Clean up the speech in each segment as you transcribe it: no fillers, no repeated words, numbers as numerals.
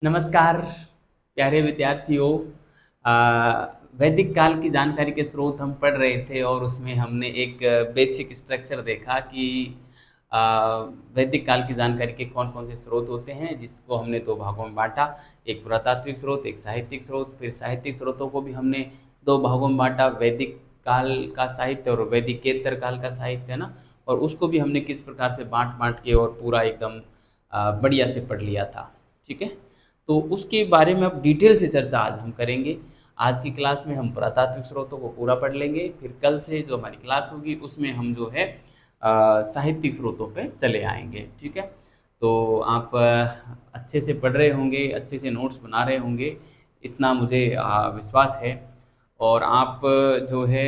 नमस्कार प्यारे विद्यार्थियों। वैदिक काल की जानकारी के स्रोत हम पढ़ रहे थे और उसमें हमने एक बेसिक स्ट्रक्चर देखा कि आ, वैदिक काल की जानकारी के कौन कौन से स्रोत होते हैं, जिसको हमने दो भागों में बांटा। एक पुरातात्विक स्रोत, एक साहित्यिक स्रोत। फिर साहित्यिक स्रोतों को भी हमने दो भागों में बांटा, वैदिक काल का साहित्य और वैदिकेतर काल का साहित्य, है ना। और उसको भी हमने किस प्रकार से बांट बांट के और पूरा एकदम बढ़िया से पढ़ लिया था। ठीक है, तो उसके बारे में अब डिटेल से चर्चा आज हम करेंगे। आज की क्लास में हम पुरातात्विक स्रोतों को पूरा पढ़ लेंगे, फिर कल से जो हमारी क्लास होगी उसमें हम जो है साहित्यिक स्रोतों पे चले आएंगे। ठीक है, तो आप अच्छे से पढ़ रहे होंगे, अच्छे से नोट्स बना रहे होंगे, इतना मुझे विश्वास है। और आप जो है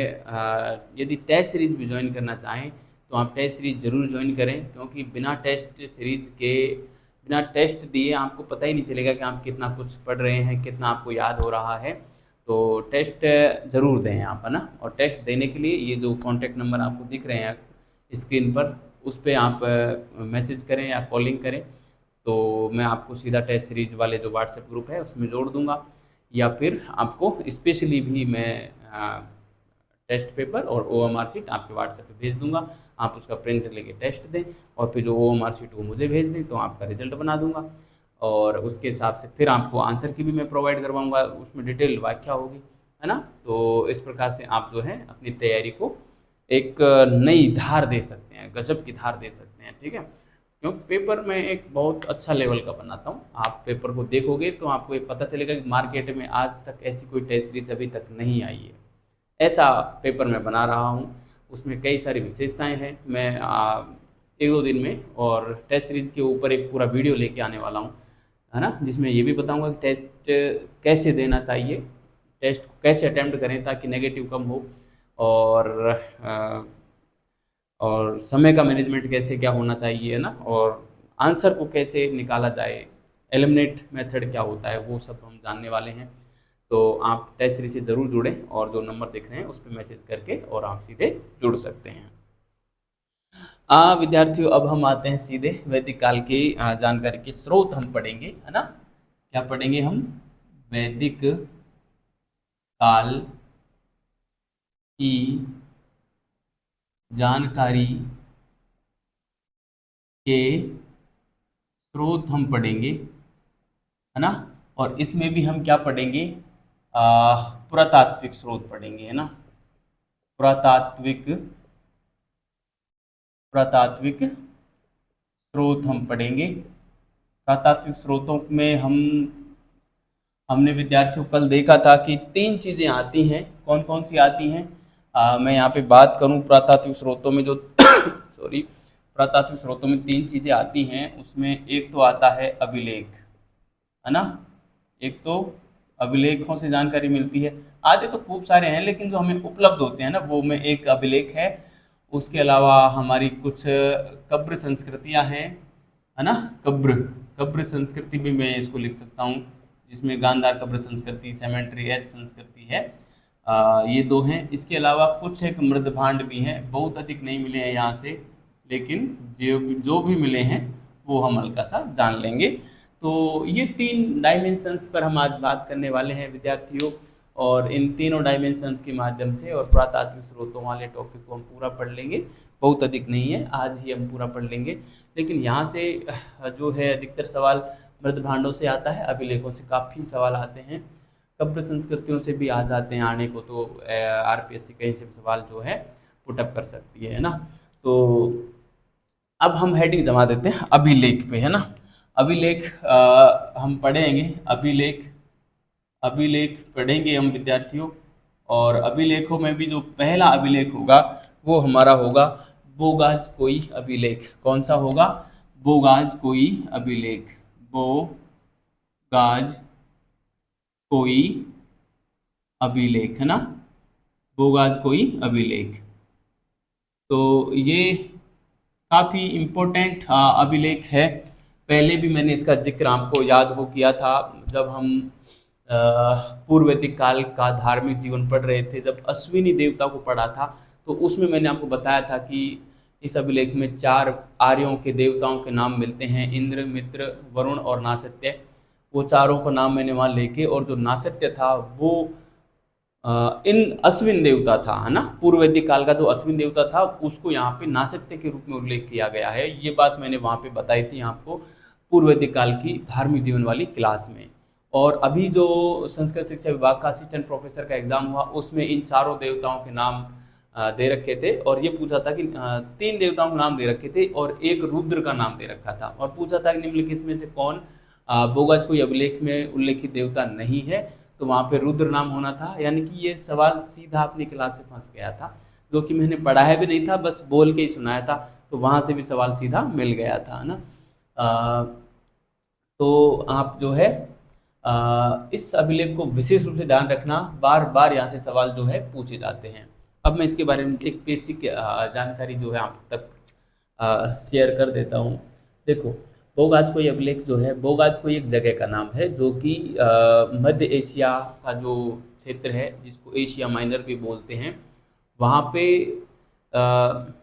यदि टेस्ट सीरीज भी ज्वाइन करना चाहें तो आप टेस्ट सीरीज ज़रूर ज्वाइन करें, क्योंकि बिना टेस्ट दिए आपको पता ही नहीं चलेगा कि आप कितना कुछ पढ़ रहे हैं, कितना आपको याद हो रहा है। तो टेस्ट ज़रूर दें आप, है ना। और टेस्ट देने के लिए ये जो कॉन्टैक्ट नंबर आपको दिख रहे हैं स्क्रीन पर, उस पर आप मैसेज करें या कॉलिंग करें, तो मैं आपको सीधा टेस्ट सीरीज वाले जो व्हाट्सएप ग्रुप है उसमें जोड़ दूंगा। या फिर आपको स्पेशली भी मैं टेस्ट पेपर और ओएमआर शीट आपके व्हाट्सएप पे भेज दूंगा। आप उसका प्रिंट लेके टेस्ट दें और फिर जो ओएमआर शीट वो मुझे भेज दें, तो आपका रिजल्ट बना दूंगा। और उसके हिसाब से फिर आपको आंसर की भी मैं प्रोवाइड करवाऊंगा, उसमें डिटेल व्याख्या होगी, है ना। तो इस प्रकार से आप जो है अपनी तैयारी को एक नई धार दे सकते हैं, गजब की धार दे सकते हैं। ठीक है, क्योंकि पेपर में एक बहुत अच्छा लेवल का बनाता हूँ। आप पेपर को देखोगे तो आपको ये पता चलेगा कि मार्केट में आज तक ऐसी कोई टेस्ट सीरीज अभी तक नहीं आई है। ऐसा पेपर मैं बना रहा हूँ, उसमें कई सारी विशेषताएं हैं। मैं एक दो दिन में और टेस्ट सीरीज के ऊपर एक पूरा वीडियो लेके आने वाला हूँ, है ना, जिसमें ये भी बताऊंगा कि टेस्ट कैसे देना चाहिए, टेस्ट को कैसे अटेम्प्ट करें ताकि नेगेटिव कम हो। और और समय का मैनेजमेंट कैसे क्या होना चाहिए, है ना। और आंसर को कैसे निकाला जाए, एलिमिनेट मेथड क्या होता है, वो सब हम जानने वाले हैं। तो आप टेस्ट सीरीज से ज़रूर जुड़ें और जो नंबर दिख रहे हैं उस पर मैसेज करके और आप सीधे जुड़ सकते हैं। विद्यार्थियों, अब हम आते हैं सीधे वैदिक काल की जानकारी के स्रोत हम पढ़ेंगे, है ना। क्या पढ़ेंगे हम? वैदिक काल की जानकारी के स्रोत हम पढ़ेंगे, है ना। और इसमें भी हम क्या पढ़ेंगे? पुरातात्विक स्रोत पढ़ेंगे, है ना। पुरातात्विक पुरातात्विक स्रोत हम पढ़ेंगे। पुरातात्विक स्रोतों में हमने विद्यार्थियों कल देखा था कि तीन चीजें आती हैं। कौन कौन सी आती हैं? मैं यहाँ पे बात करूँ पुरातात्विक स्रोतों में जो सॉरी, पुरातात्विक स्रोतों में तीन चीजें आती हैं, उसमें एक तो आता है अभिलेख, है ना। एक तो अभिलेखों से जानकारी मिलती है। आते तो खूब सारे हैं, लेकिन जो हमें उपलब्ध होते हैं ना, वो में एक अभिलेख है। उसके अलावा हमारी कुछ कब्र संस्कृतियां हैं, है ना। कब्र कब्र संस्कृति भी मैं इसको लिख सकता हूँ, जिसमें गांधार कब्र संस्कृति, सेमेंट्री एज संस्कृति है। ये दो हैं। इसके अलावा कुछ एक मृद भांड भी हैं, बहुत अधिक नहीं मिले हैं यहाँ से, लेकिन जो भी मिले हैं वो हम हल्का सा जान लेंगे। तो ये तीन डायमेंशंस पर हम आज बात करने वाले हैं विद्यार्थियों। और इन तीनों डायमेंशंस के माध्यम से और पुरातात्विक स्रोतों वाले टॉपिक को हम पूरा पढ़ लेंगे। बहुत अधिक नहीं है, आज ही हम पूरा पढ़ लेंगे। लेकिन यहाँ से जो है अधिकतर सवाल मृद भांडों से आता है, अभिलेखों से काफ़ी सवाल आते हैं, कब्र संस्कृतियों से भी आ जाते हैं आने को। तो आरपीएससी कहीं से भी सवाल जो है पुटअप कर सकती है ना। तो अब हम हेडिंग जमा देते हैं अभिलेख पे, है ना। अभिलेख हम पढ़ेंगे। अभिलेख अभिलेख पढ़ेंगे हम विद्यार्थियों। और अभिलेखों में भी जो पहला अभिलेख होगा वो हमारा होगा बोगाज कोई अभिलेख। कौन सा होगा? बोगाज कोई अभिलेख। बोगाज कोई अभिलेख, है ना। बोगाज कोई अभिलेख। तो ये काफ़ी इम्पोर्टेंट अभिलेख है। पहले भी मैंने इसका जिक्र आपको याद हो किया था, जब हम पूर्व वैदिक काल का धार्मिक जीवन पढ़ रहे थे, जब अश्विनी देवता को पढ़ा था, तो उसमें मैंने आपको बताया था कि इस अभिलेख में 4 आर्यों के देवताओं के नाम मिलते हैं, इंद्र, मित्र, वरुण और नासत्य। वो चारों का नाम मैंने वहाँ लेके, और जो नासत्य था वो इन अश्विन देवता था, है ना, पूर्व वैदिक काल का जो अश्विन देवता था उसको यहाँ पे नासत्य के रूप में उल्लेख किया गया है। ये बात मैंने वहाँ पे बताई थी आपको पूर्व वैदिक काल की धार्मिक जीवन वाली क्लास में। और अभी जो संस्कृत शिक्षा विभाग का असिस्टेंट प्रोफेसर का एग्जाम हुआ उसमें इन चारों देवताओं के नाम दे रखे थे, और ये पूछा था कि तीन देवताओं के नाम दे रखे थे और एक रुद्र का नाम दे रखा था, और पूछा था कि निम्नलिखित में से कौन बोगस कोई अभिलेख में उल्लेखित देवता नहीं है, तो वहाँ पे रुद्र नाम होना था। यानी कि ये सवाल सीधा अपनी क्लास से फंस गया था, जो कि मैंने पढ़ाया भी नहीं था, बस बोल के ही सुनाया था, तो वहाँ से भी सवाल सीधा मिल गया था, है ना। तो आप जो है इस अभिलेख को विशेष रूप से ध्यान रखना, बार बार यहाँ से सवाल जो है पूछे जाते हैं। अब मैं इसके बारे में एक बेसिक जानकारी जो है आप तक शेयर कर देता हूँ। देखो, बोगाज कोई अभिलेख जो है, बोगाज कोई एक जगह का नाम है जो कि मध्य एशिया का जो क्षेत्र है जिसको एशिया माइनर भी बोलते हैं, वहाँ पे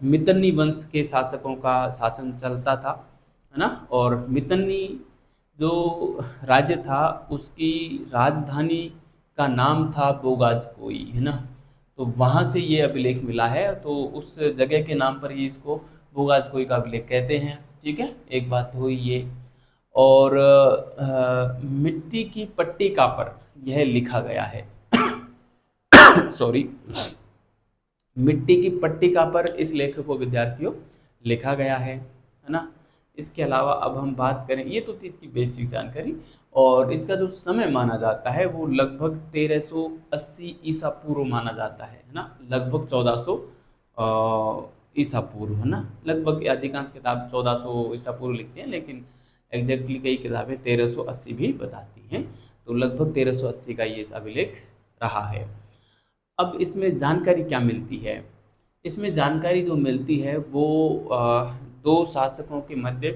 मितन्नी वंश के शासकों का शासन चलता था, है ना। और मितन्नी जो राज्य था उसकी राजधानी का नाम था बोगाज कोई, है ना। तो वहाँ से ये अभिलेख मिला है, तो उस जगह के नाम पर ही इसको बोगाज कोई का अभिलेख कहते हैं। ठीक है, एक बात तो हुई ये। और मिट्टी की पट्टिका पर यह लिखा गया है सॉरी, मिट्टी की पट्टिका पर इस लेख को विद्यार्थियों लिखा गया है ना। इसके अलावा अब हम बात करें, ये तो थी इसकी बेसिक जानकारी, और इसका जो समय माना जाता है वो लगभग 1380 ईसा पूर्व माना जाता है ना, लगभग 1400 ईसा पूर्व, है ना। लगभग अधिकांश किताब 1400 ईसा पूर्व लिखते हैं, लेकिन एग्जैक्टली कई किताबें 1380 भी बताती हैं, तो लगभग 1380 का ये अभिलेख रहा है। अब इसमें जानकारी क्या मिलती है? इसमें जानकारी जो मिलती है वो दो शासकों के मध्य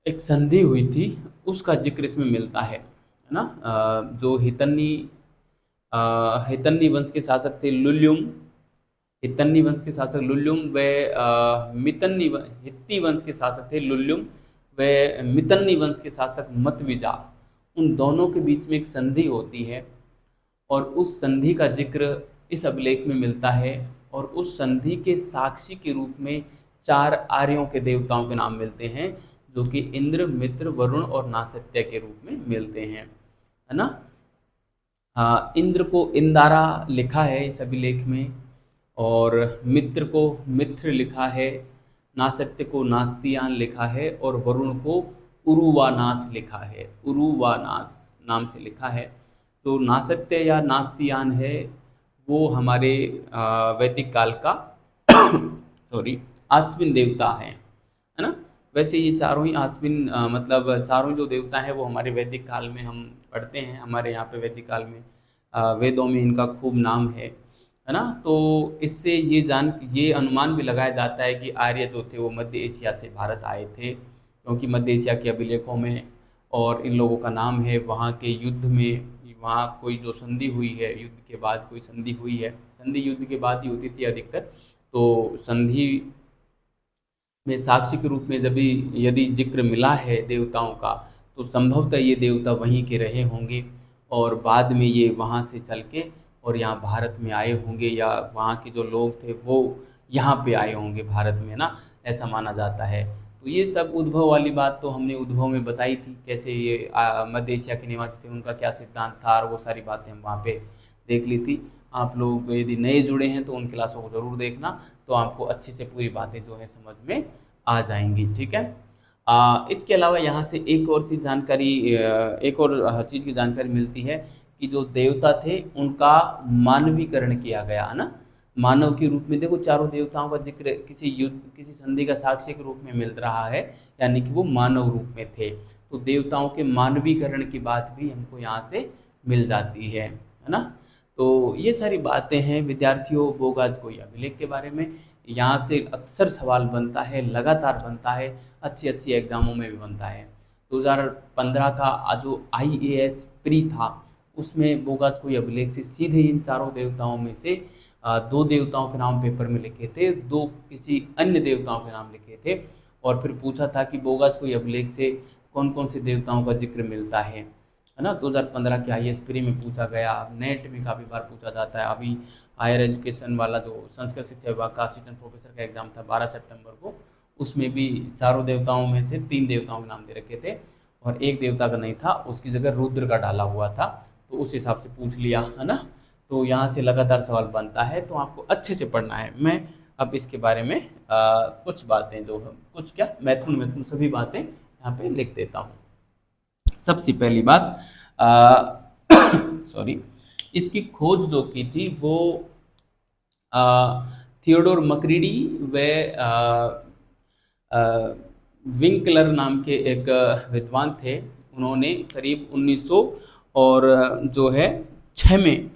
एक संधि हुई थी उसका जिक्र इसमें मिलता है ना। जो हितन्नी वंश के शासक थे लुल्युम, हितन्नी वंश के शासक लुल्युम व हित्ती वंश के शासक थे लुल्युम व मितन्नी वंश के शासक मतविजा, उन दोनों के बीच में एक संधि होती है, और उस संधि का जिक्र इस अभिलेख में मिलता है, और उस संधि के साक्षी के रूप में 4 आर्यों के देवताओं के नाम मिलते हैं, जो कि इंद्र, मित्र, वरुण और नासत्य के रूप में मिलते हैं, है ना। इंद्र को इंदारा लिखा है इस अभिलेख में, और मित्र को मित्र लिखा है, नासत्य को नास्तियान लिखा है, और वरुण को उरुवानास लिखा है, उरुवानास नाम से लिखा है। तो नासत्य या नास्तियान है वो हमारे वैदिक काल का सॉरी आश्विन देवता है ना। वैसे ये चारों ही आश्विन मतलब चारों जो देवता हैं वो हमारे वैदिक काल में हम पढ़ते हैं, हमारे यहाँ पे वैदिक काल में वेदों में इनका खूब नाम है ना। तो इससे ये अनुमान भी लगाया जाता है कि आर्य जो थे वो मध्य एशिया से भारत आए थे, क्योंकि मध्य एशिया के अभिलेखों में और इन लोगों का नाम है। वहाँ के युद्ध में, वहाँ कोई जो संधि हुई है, युद्ध के बाद कोई संधि हुई है, संधि युद्ध के बाद ही होती थी अधिकतर, तो संधि में साक्षी के रूप में जब यदि जिक्र मिला है देवताओं का, तो संभवतः ये देवता वहीं के रहे होंगे, और बाद में ये वहाँ से चल के और यहाँ भारत में आए होंगे, या वहाँ के जो लोग थे वो यहाँ पे आए होंगे भारत में ना, ऐसा माना जाता है। तो ये सब उद्भव वाली बात तो हमने उद्भव में बताई थी, कैसे ये मध्य एशिया के निवासी थे, उनका क्या सिद्धांत था, और वो सारी बातें हम वहाँ पे देख ली थी। आप लोग यदि नए जुड़े हैं तो उन क्लासों को ज़रूर देखना, तो आपको अच्छे से पूरी बातें जो है समझ में आ जाएंगी। ठीक है, इसके अलावा यहाँ से एक और चीज़ जानकारी, एक और चीज़ की जानकारी मिलती है कि जो देवता थे उनका मानवीकरण किया गया, है ना। मानव के रूप में, देखो चारों देवताओं का जिक्र किसी युद्ध, किसी संधि का साक्ष्य के रूप में मिल रहा है, यानी कि वो मानव रूप में थे, तो देवताओं के मानवीकरण की बात भी हमको यहाँ से मिल जाती है ना। तो ये सारी बातें हैं विद्यार्थियों बोगाज कोई अभिलेख के बारे में। यहाँ से अक्सर सवाल बनता है, लगातार बनता है, अच्छी अच्छी एग्जामों में भी बनता है। 2015 का जो IAS प्री था उसमें बोगाज कोई अभिलेख से सीधे इन चारों देवताओं में से 2 देवताओं के नाम पेपर में लिखे थे, 2 किसी अन्य देवताओं के नाम लिखे थे, और फिर पूछा था कि बोगाज कोई अभिलेख से कौन कौन से देवताओं का जिक्र मिलता है ना। 2015 के आईएएस प्री में पूछा गया, नेट में काफ़ी बार पूछा जाता है। अभी हायर एजुकेशन वाला जो संस्कृत शिक्षा विभाग का असिस्टेंट प्रोफेसर का एग्जाम था 12 सितंबर को, उसमें भी चारों देवताओं में से 3 देवताओं के नाम दे रखे थे और एक देवता का नहीं था, उसकी जगह रुद्र का डाला हुआ था, तो उस हिसाब से पूछ लिया है ना। तो यहाँ से लगातार सवाल बनता है, तो आपको अच्छे से पढ़ना है। मैं अब इसके बारे में कुछ बातें जो कुछ क्या महत्वपूर्ण सभी बातें यहाँ पे लिख देता हूँ। सबसे पहली बात सॉरी, इसकी खोज जो की थी वो थियोडोर मकरीडी व विंकलर नाम के एक विद्वान थे। उन्होंने करीब 1900 और जो है 6 में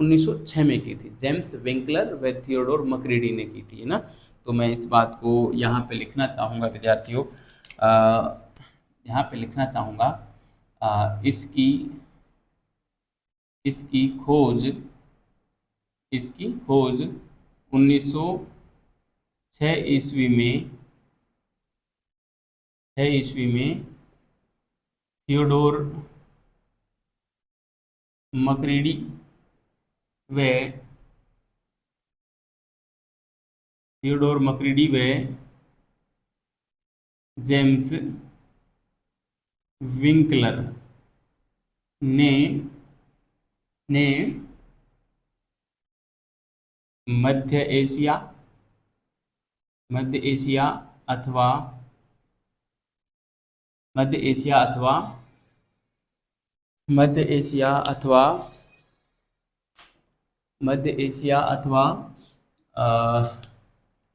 1906 में की थी। जेम्स विंकलर व थियोडोर मकरीडी ने की थी, है ना। तो मैं इस बात को यहाँ पे लिखना चाहूँगा विद्यार्थियों, यहाँ पे लिखना चाहूँगा इसकी इसकी खोज 1906 ईस्वी में थियोडोर मकरीडी व जेम्स विंकलर ने मध्य एशिया अथवा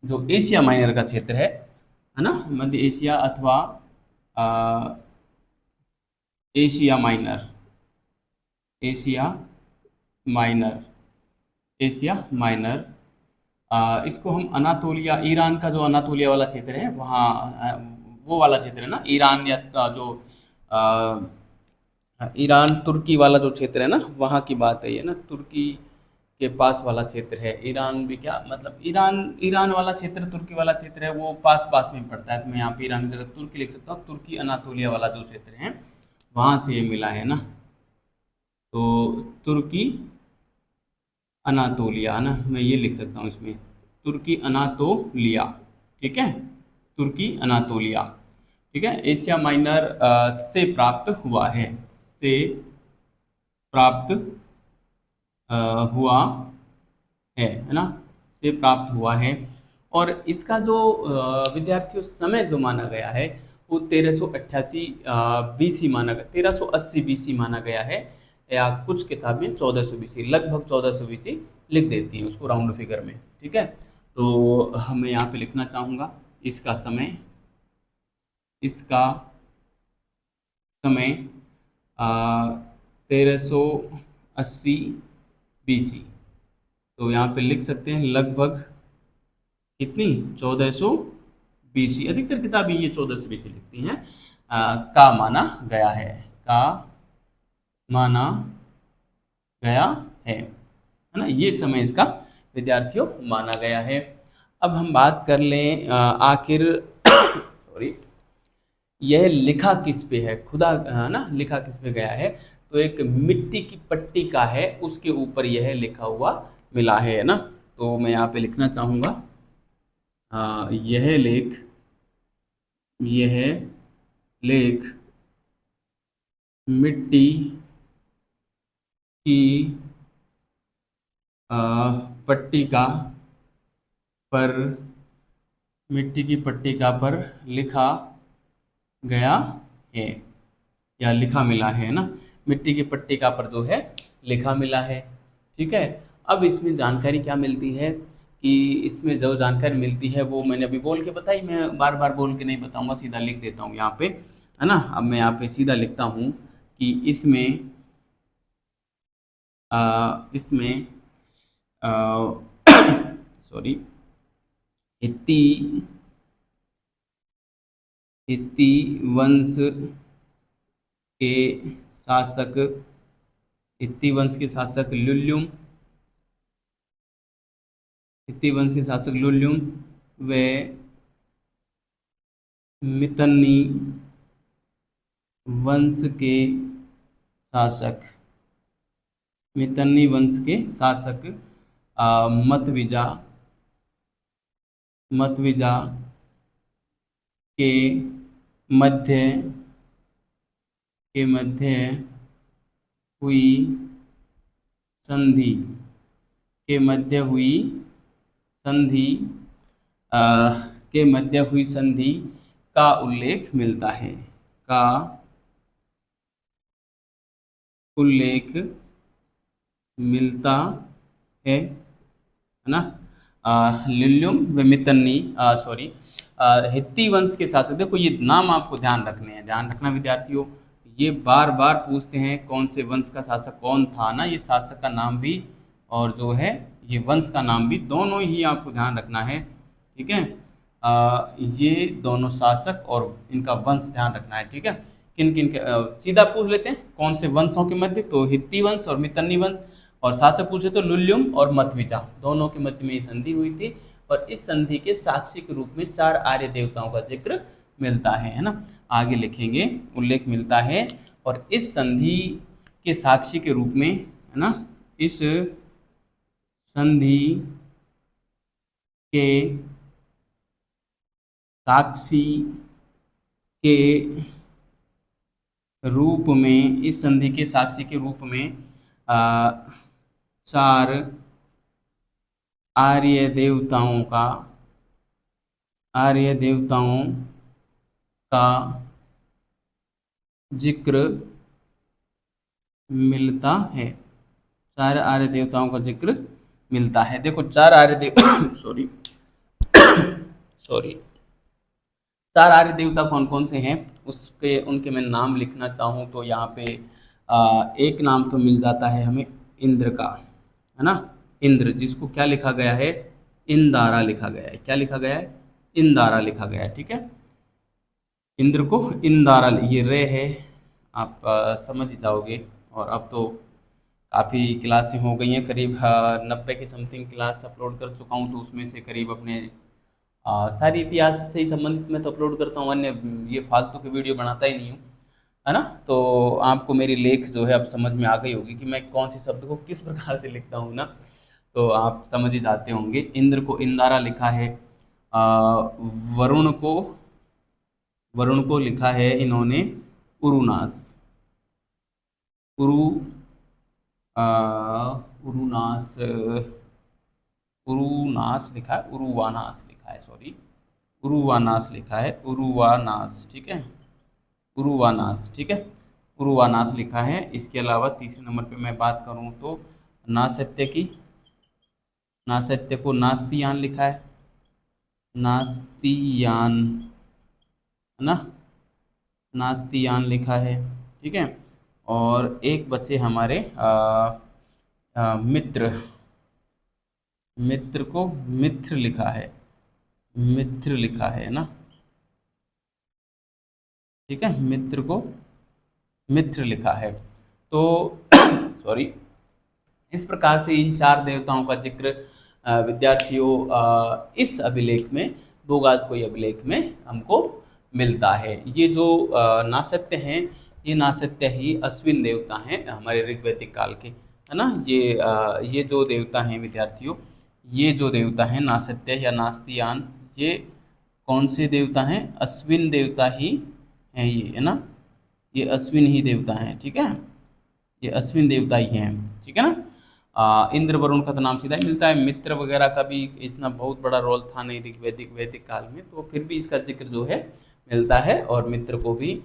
जो एशिया माइनर का क्षेत्र है ना, मध्य एशिया अथवा एशिया माइनर, इसको हम अनातोलिया, ईरान का जो अनातोलिया वाला क्षेत्र है वहाँ वो वाला क्षेत्र है ना, ईरान या जो ईरान तुर्की वाला जो क्षेत्र है ना, वहाँ की बात है ये ना, तुर्की के पास वाला क्षेत्र है। ईरान भी क्या मतलब ईरान वाला क्षेत्र, तुर्की वाला क्षेत्र है, वो पास पास में पड़ता है। तो मैं यहाँ पे ईरान की जगह तुर्की लिख सकता हूँ। तुर्की अनातोलिया वाला जो क्षेत्र है वहाँ से ये मिला है ना, तो तुर्की अनातोलिया ना, मैं ये लिख सकता हूँ इसमें, तुर्की अनातोलिया, ठीक है, तुर्की अनातोलिया, ठीक है। एशिया माइनर से प्राप्त हुआ है, है ना, से प्राप्त हुआ है। और इसका जो विद्यार्थियों समय जो माना गया है वो 1388 बीसी माना गया, 1380 बीसी माना गया है, या कुछ किताबें 1400 बीसी, लगभग 1400 बीसी लिख देती हैं उसको राउंड फिगर में, ठीक है। तो हमें यहाँ पे लिखना चाहूँगा इसका समय 1380 बीसी। तो यहाँ पे लिख सकते हैं लगभग कितनी, 1400 बीसी। अधिकतर किताबें ये 1400 बीसी लिखती हैं। का माना गया है ना, ये समय इसका विद्यार्थियों माना गया है। अब हम बात कर लें आखिर सॉरी, यह लिखा किस पे है, खुदा है ना, लिखा किस पे गया है, तो एक मिट्टी की पट्टी का है, उसके ऊपर यह लिखा हुआ मिला है ना। तो मैं यहाँ पे लिखना चाहूँगा यह लेख मिट्टी की पट्टिका पर लिखा गया है या लिखा मिला है ना, मिट्टी की पट्टिका पर जो है लिखा मिला है, ठीक है। अब इसमें जानकारी क्या मिलती है कि इसमें जो जानकारी मिलती है वो मैंने अभी बोल के बताई, मैं बार बार बोल के नहीं बताऊंगा, सीधा लिख देता हूँ यहाँ पे, है ना। अब मैं यहाँ पे सीधा लिखता हूँ कि इसमें सॉरी, हित्ती वंश के शासक लुल्युम व मितन्नी वंश के शासक, मितन्नी वंश के शासक मतविजा मतविजा के मध्य हुई संधि के मध्य हुई संधि के मध्य हुई संधि का उल्लेख मिलता है, का उल्लेख मिलता है ना। लिल्युम व मितन्नी सॉरी हित्ती वंश के शासक, देखो ये नाम आपको ध्यान रखने हैं, ध्यान रखना विद्यार्थियों, ये बार बार पूछते हैं कौन से वंश का शासक कौन था ना, ये शासक का नाम भी और जो है ये वंश का नाम भी दोनों ही आपको ध्यान रखना है, ठीक है। ये दोनों शासक और इनका वंश ध्यान रखना है, ठीक है। किन किन के सीधा पूछ लेते हैं कौन से वंशों के मध्य, तो हित्ती वंश और मितन्नी वंश, और शासक पूछे तो लुल्युम और मतविजा, दोनों के मध्य में ये संधि हुई थी और इस संधि के साक्षी के रूप में 4 आर्य देवताओं का जिक्र मिलता है ना। आगे लिखेंगे उल्लेख मिलता है और इस संधि के साक्षी के रूप में है ना, इस संधि के साक्षी के रूप में, इस संधि के साक्षी के रूप में 4 आर्य देवताओं का जिक्र मिलता है, 4 आर्य देवताओं का जिक्र मिलता है। देखो 4 आर्य देव सॉरी 4 आर्य देवता कौन कौन से हैं उसके उनके मैं नाम लिखना चाहूँ तो यहाँ पे एक नाम तो मिल जाता है हमें इंद्र का, है ना। इंद्र, जिसको क्या लिखा गया है, इंदारा लिखा गया है, क्या लिखा गया है, इंदारा लिखा गया है, ठीक है। इंद्र को इंदारा, ये रे है, आप समझ ही जाओगे। और अब तो काफ़ी क्लासें हो गई हैं, करीब 90 की समथिंग क्लास अपलोड कर चुका हूँ, तो उसमें से करीब अपने सारी इतिहास से ही संबंधित मैं तो अपलोड करता हूँ, अन्य ये फालतू के वीडियो बनाता ही नहीं हूँ, है ना। तो आपको मेरी लेख जो है अब समझ में आ गई होगी कि मैं कौन से शब्द को किस प्रकार से लिखता हूँ ना, तो आप समझ ही जाते होंगे। इंद्र को इंदारा लिखा है, वरुण को लिखा है इन्होंने उरुनास, उरुनास उरुनास लिखा है, उरुवानास लिखा है, सॉरी उरुवानास लिखा है, उरुवानास, ठीक है, उरुवानास, ठीक है, उरुवानास लिखा है। इसके अलावा तीसरे नंबर पे मैं बात करूं तो नासत्य को नास्तियान लिखा है, नास्तियान, है ना, नास्तियान लिखा है, ठीक है। और एक बचे हमारे मित्र को मित्र लिखा है, ना, ठीक है, मित्र को मित्र लिखा है। तो सॉरी, इस प्रकार से इन 4 देवताओं का जिक्र विद्यार्थियों इस अभिलेख में, भोगाजकोई अभिलेख में हमको मिलता है। ये जो नासत्य हैं, ये नासत्य ही अश्विन देवता हैं हमारे ऋग्वैदिक काल के, है ना। ये जो देवता हैं विद्यार्थियों, ये जो देवता हैं नासत्य या नास्तियान, ये कौन से देवता हैं, अश्विन देवता ही हैं ये, है ना, ये अश्विन ही देवता हैं, ठीक है, ये अश्विन देवता ही हैं, ठीक है ना। इंद्र वरुण का तो नाम सीधा ही मिलता है, मित्र वगैरह का भी इतना बहुत बड़ा रोल था नहीं वैदिक काल में, तो फिर भी इसका जिक्र जो है मिलता है, और मित्र को भी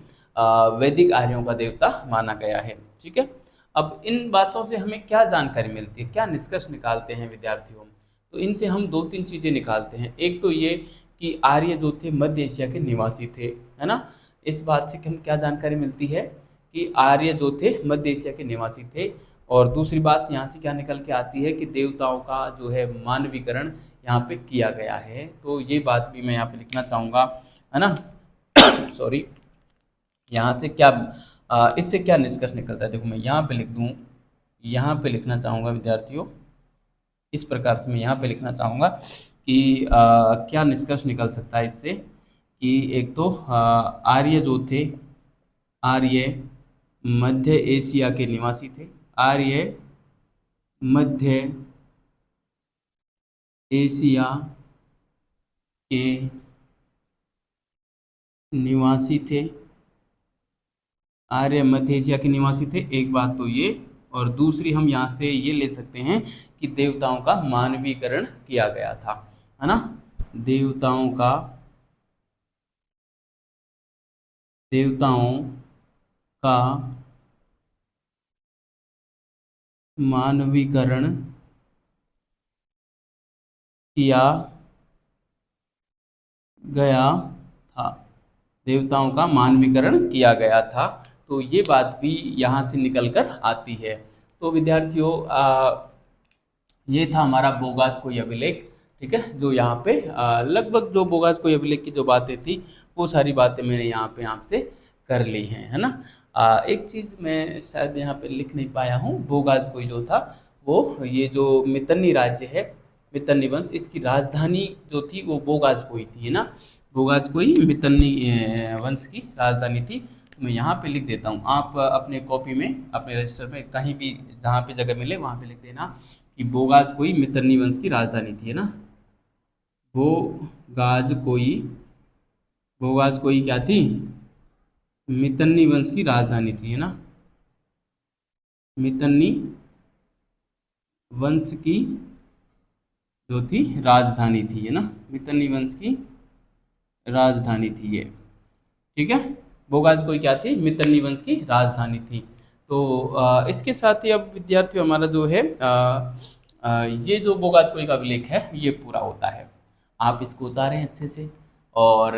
वैदिक आर्यों का देवता माना गया है, ठीक है। अब इन बातों से हमें क्या जानकारी मिलती है, क्या निष्कर्ष निकालते हैं विद्यार्थियों, तो इनसे हम 2-3 चीज़ें निकालते हैं। एक तो ये कि आर्य जो थे मध्य एशिया के निवासी थे, है ना। इस बात से हम क्या जानकारी मिलती है कि आर्य जो थे मध्य एशिया के निवासी थे। और दूसरी बात यहाँ से क्या निकल के आती है कि देवताओं का जो है मानवीकरण यहाँ पे किया गया है, तो ये बात भी मैं यहाँ पे लिखना चाहूँगा, है ना। सॉरी, यहाँ से क्या इससे क्या निष्कर्ष निकलता है, देखो मैं यहाँ पे लिख दूँ, यहाँ पे लिखना चाहूँगा विद्यार्थियों, इस प्रकार से मैं यहाँ पे लिखना चाहूँगा कि क्या निष्कर्ष निकल सकता है इससे, कि एक तो आर्य जो थे, आर्य मध्य एशिया के निवासी थे। आर्य मध्य एशिया के निवासी थे। आर्य मध्य एशिया के निवासी थे, एक बात तो ये। और दूसरी हम यहाँ से ये ले सकते हैं कि देवताओं का मानवीकरण किया गया था, है ना। देवताओं का मानवीकरण किया गया था। देवताओं का मानवीकरण किया गया था, तो ये बात भी यहाँ से निकल कर आती है। तो विद्यार्थियों, ये था हमारा बोगास कोई अभिलेख, ठीक है। जो यहाँ पे लगभग जो बोगास कोई अभिलेख की जो बातें थी वो सारी बातें मैंने यहाँ पे आपसे कर ली हैं, है ना। एक चीज़ मैं शायद यहाँ पे लिख नहीं पाया हूँ, बोगास कोई जो था वो ये जो मितन्नी राज्य है, मितन्नी वंश, इसकी राजधानी जो थी वो बोगास कोई थी, है ना। बोगास कोई मितन्नी वंश की राजधानी थी। तो मैं यहाँ पे लिख देता हूँ, आप अपने कॉपी में, अपने रजिस्टर में कहीं भी जहाँ पे जगह मिले वहाँ पे लिख देना कि बोगास कोई मितन्नी वंश की राजधानी थी, है ना। बोगास कोई, बोगास कोई क्या थी, मितन्नी वंश की राजधानी थी, है ना। मितन्नी वंश की जो थी राजधानी थी, है ना। मितन्नी वंश की राजधानी थी ये, ठीक है। बोगास कोई क्या थी, मितन्नी वंश की राजधानी थी। तो इसके साथ ही अब विद्यार्थियों हमारा जो है ये जो बोगास कोई का अभिलेख है ये पूरा होता है। आप इसको उतारें अच्छे से और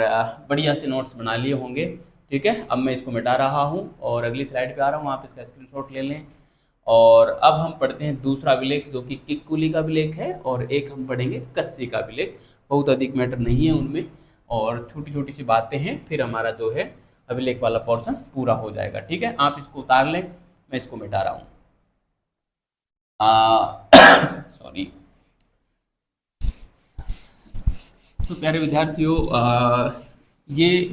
बढ़िया से नोट्स बना लिए होंगे, ठीक है। अब मैं इसको मिटा रहा हूँ और अगली स्लाइड पे आ रहा हूँ, आप इसका स्क्रीनशॉट ले लें। और अब हम पढ़ते हैं दूसरा अभिलेख जो कि किक्कुली का अभिलेख है, और एक हम पढ़ेंगे कस्सी का अभिलेख। बहुत अधिक मैटर नहीं है उनमें, और छोटी छोटी सी बातें हैं, फिर हमारा जो है अभिलेख वाला पोर्शन पूरा हो जाएगा, ठीक है। आप इसको उतार लें, मैं इसको मिटा रहा हूँ। सॉरी। तो प्यारे विद्यार्थियों, ये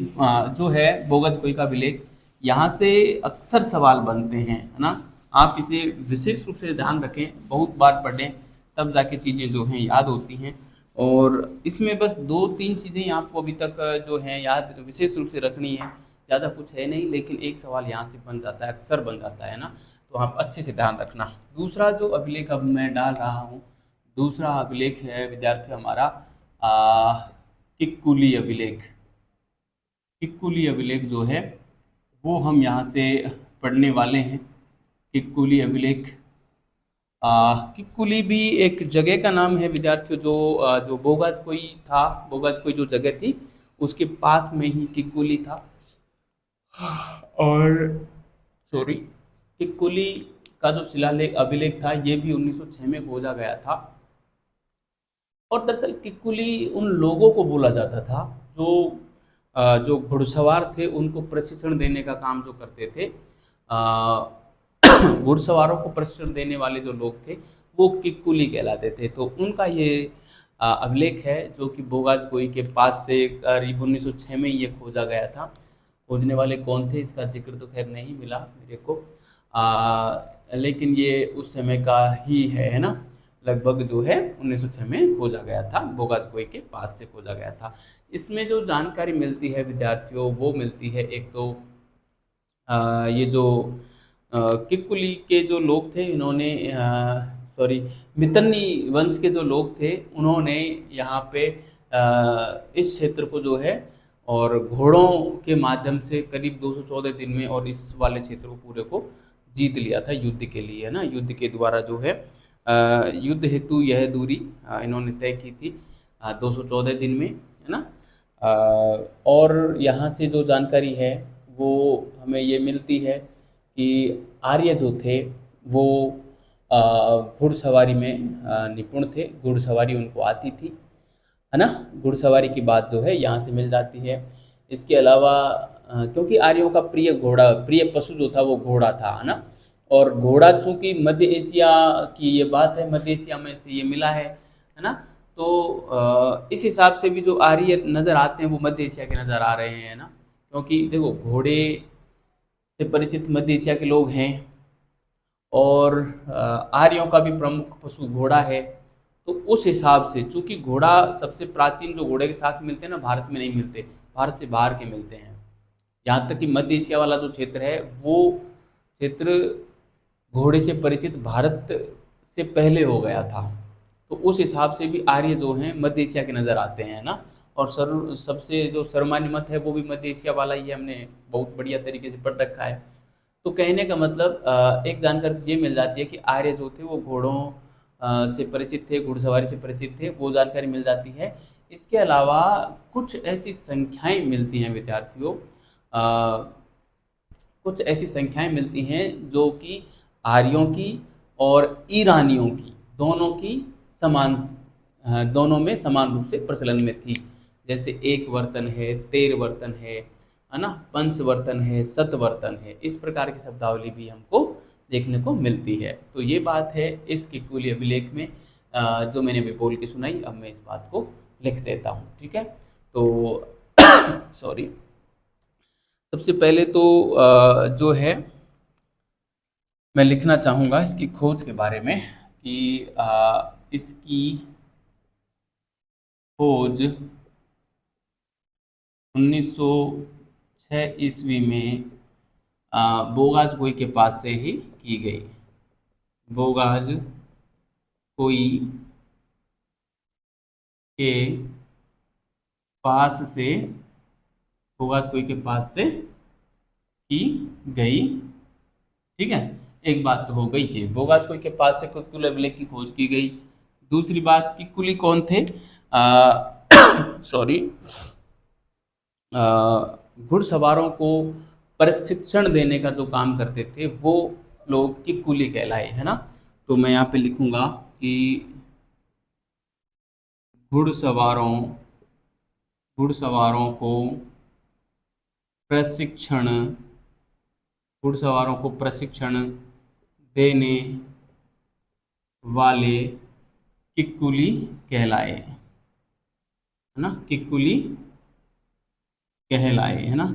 जो है बोगस कोई का अभिलेख, यहाँ से अक्सर सवाल बनते हैं, है ना। आप इसे विशेष रूप से ध्यान रखें, बहुत बार पढ़ें, तब जाके चीज़ें जो हैं याद होती हैं। और इसमें बस 2-3 चीज़ें आपको अभी तक जो हैं याद विशेष रूप से रखनी है, ज़्यादा कुछ है नहीं, लेकिन एक सवाल यहाँ से बन जाता है, अक्सर बन जाता है ना, तो आप अच्छे से ध्यान रखना। दूसरा जो अभिलेख अब मैं डाल रहा हूँ, दूसरा अभिलेख है विद्यार्थियों हमारा किक्कुली अभिलेख। किक्कुली अभिलेख जो है वो हम यहाँ से पढ़ने वाले हैं। किक्कुली अभिलेख, किक्कुली भी एक जगह का नाम है विद्यार्थियों, जो बोगास कोई था, बोगास कोई जो जगह थी उसके पास में ही किक्कुली था। और सॉरी, किक्कुली का जो शिलालेख अभिलेख था ये भी 1906 में खोजा गया था। और दरअसल किक्कुली उन लोगों को बोला जाता था जो घुड़सवार थे, उनको प्रशिक्षण देने का काम जो करते थे। घुड़सवारों को प्रशिक्षण देने वाले जो लोग थे वो किक्कुली कहलाते थे। तो उनका ये अभिलेख है जो कि बोगास कोई के पास से करीब 1906 में ये खोजा गया था। खोजने वाले कौन थे इसका जिक्र तो खैर नहीं मिला मेरे को, लेकिन ये उस समय का ही है ना। लगभग जो है 1906 में खोजा गया था, बोगास कोई के पास से खोजा गया था। इसमें जो जानकारी मिलती है विद्यार्थियों वो मिलती है, एक तो ये जो किक्कुली के जो लोग थे इन्होंने सॉरी, मितन्नी वंश के जो लोग थे उन्होंने यहाँ पे इस क्षेत्र को जो है और घोड़ों के माध्यम से करीब 214 दिन में और इस वाले क्षेत्र को पूरे को जीत लिया था युद्ध के लिए, है ना। युद्ध के द्वारा जो है युद्ध हेतु यह दूरी इन्होंने तय की थी 214 दिन में, है ना। और यहाँ से जो जानकारी है वो हमें ये मिलती है कि आर्य जो थे वो घुड़सवारी में निपुण थे, घुड़सवारी उनको आती थी, है ना। घुड़सवारी की बात जो है यहाँ से मिल जाती है। इसके अलावा क्योंकि आर्यों का प्रिय पशु जो था वो घोड़ा था, है ना। और घोड़ा चूंकि मध्य एशिया की ये बात है, मध्य एशिया में से ये मिला है ना। तो इस हिसाब से भी जो आर्य नज़र आते हैं वो मध्य एशिया के नज़र आ रहे हैं ना, क्योंकि देखो घोड़े से परिचित मध्य एशिया के लोग हैं। और आर्यों का भी प्रमुख पशु घोड़ा है। तो उस हिसाब से, चूंकि घोड़ा सबसे प्राचीन जो घोड़े के साथ मिलते हैं ना, भारत में नहीं मिलते, भारत से बाहर के मिलते हैं। यहाँ तक कि मध्य एशिया वाला जो क्षेत्र है वो क्षेत्र घोड़े से परिचित भारत से पहले हो गया था। तो उस हिसाब से भी आर्य जो हैं मध्य एशिया के नज़र आते हैं ना। और सबसे जो सर्वमान्य मत है वो भी मध्य एशिया वाला ही है, हमने बहुत बढ़िया तरीके से पढ़ रखा है। तो कहने का मतलब एक जानकारी तो ये मिल जाती है कि आर्य जो थे वो घोड़ों से परिचित थे, घुड़सवारी से परिचित थे, वो जानकारी मिल जाती है। इसके अलावा कुछ ऐसी संख्याएं मिलती हैं विद्यार्थियों, कुछ ऐसी संख्याएं मिलती हैं जो कि आर्यों की और ईरानियों की दोनों की समान, दोनों में समान रूप से प्रचलन में थी। जैसे एक वर्तन है, तेर वर्तन है ना, पंच वर्तन है, सत वर्तन है, इस प्रकार की शब्दावली भी हमको देखने को मिलती है। तो ये बात है इस किकुली अभिलेख में जो मैंने अभी बोल के सुनाई। अब मैं इस बात को लिख देता हूँ, ठीक है। तो सॉरी, सबसे पहले तो जो है मैं लिखना चाहूँगा इसकी खोज के बारे में कि इसकी खोज 1906 ईस्वी में बोगाज कोई के पास से ही की गई। बोगाज कोई के पास से, बोगाज कोई के पास से की गई, ठीक है। एक बात तो हो गई ये, बोगाज कोई के पास से किकुली अभिलेख की खोज की गई। दूसरी बात, किकुली कौन थे? सॉरी, घुड़सवारों को प्रशिक्षण देने का जो काम करते थे वो लोग किकुली कहलाए, है ना। तो मैं यहाँ पे लिखूंगा कि घुड़सवारों घुड़सवारों को प्रशिक्षण घुड़सवारों को प्रशिक्षण देने वाले किकुली कहलाए, है ना, किकुली कहलाए, है ना।